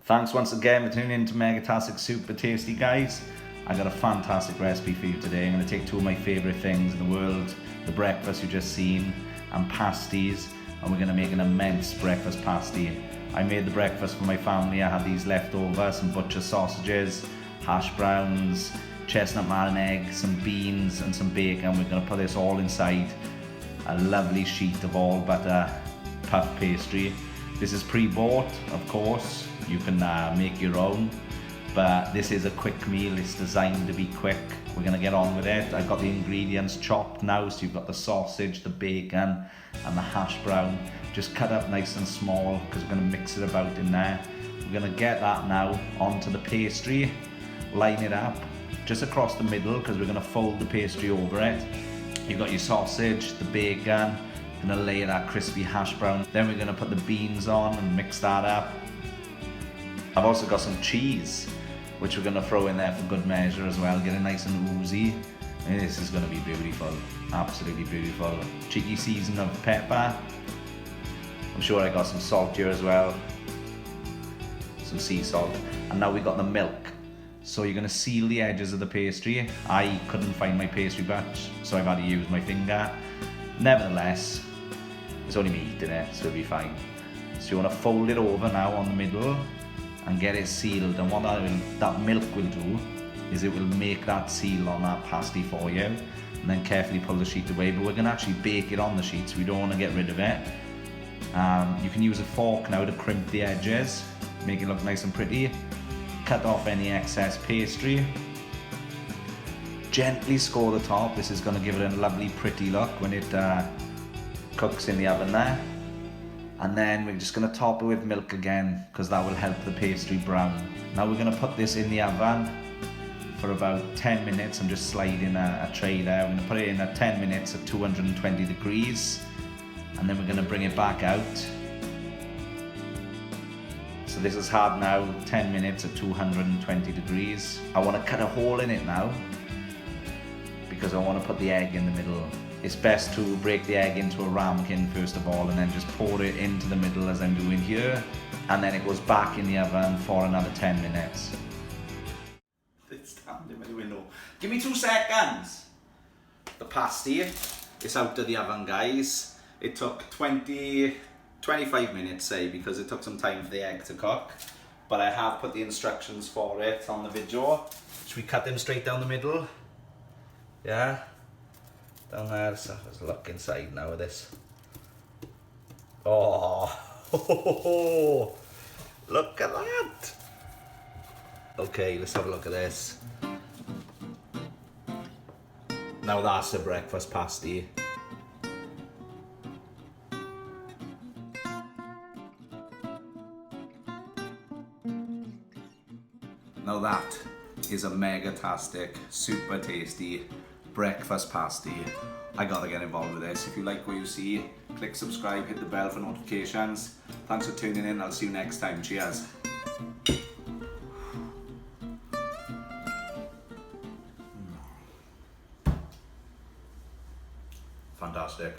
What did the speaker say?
Thanks once again for tuning in to Megatasticsupertasty, guys. I got a fantastic recipe for you today. I'm going to take two of my favourite things in the world, the breakfast you just seen, and pasties, and we're going to make an immense breakfast pasty. I made the breakfast for my family. I had these left over, some butcher sausages, hash browns, chestnut marron egg, some beans and some bacon. We're going to put this all inside a lovely sheet of all butter puff pastry. This is pre-bought, of course. You can make your own, but this is a quick meal. It's designed to be quick. We're gonna get on with it. I've got the ingredients chopped now, so you've got the sausage, the bacon, and the hash brown. Just cut up nice and small, because we're gonna mix it about in there. We're gonna get that now onto the pastry, line it up just across the middle, because we're gonna fold the pastry over it. You've got your sausage, the bacon, gonna lay that crispy hash brown. Then we're gonna put the beans on and mix that up. I've also got some cheese, which we're gonna throw in there for good measure as well, get it nice and oozy. And this is gonna be beautiful, absolutely beautiful. Cheeky season of pepper. I'm sure I got some salt here as well, some sea salt. And now we got the milk. So you're gonna seal the edges of the pastry. I couldn't find my pastry batch, so I've had to use my finger. Nevertheless, it's only me eating it, so it'll be fine. So you wanna fold it over now on the middle and get it sealed. And what that milk will do is it will make that seal on that pasty for you, and then carefully pull the sheet away. But we're gonna actually bake it on the sheet, so we don't wanna get rid of it. You can use a fork now to crimp the edges, make it look nice and pretty. Cut off any excess pastry. Gently score the top. This is gonna give it a lovely pretty look when it cooks in the oven there. And then we're just gonna top it with milk again, because that will help the pastry brown. Now we're gonna put this in the oven for about 10 minutes. I'm just sliding a tray there. We're gonna put it in at 10 minutes at 220 degrees. And then we're gonna bring it back out. So this is had now 10 minutes at 220 degrees. I wanna cut a hole in it now, because I wanna put the egg in the middle. It's best to break the egg into a ramekin first of all, and then just pour it into the middle as I'm doing here, and then it goes back in the oven for another 10 minutes. It's standing by the window. Give me 2 seconds. The pasty is out of the oven, guys. It took 25 minutes, say, because it took some time for the egg to cook, but I have put the instructions for it on the video. Should we cut them straight down the middle? Yeah? Down there, so let's look inside now with this. Oh, look at that. Okay, let's have a look at this. Now that's a breakfast pasty. Now that is a Megatastic, super tasty breakfast pasty. I gotta get involved with this. If you like what you see, click subscribe, hit the bell for notifications. Thanks for tuning in. I'll see you next time. Cheers. Fantastic.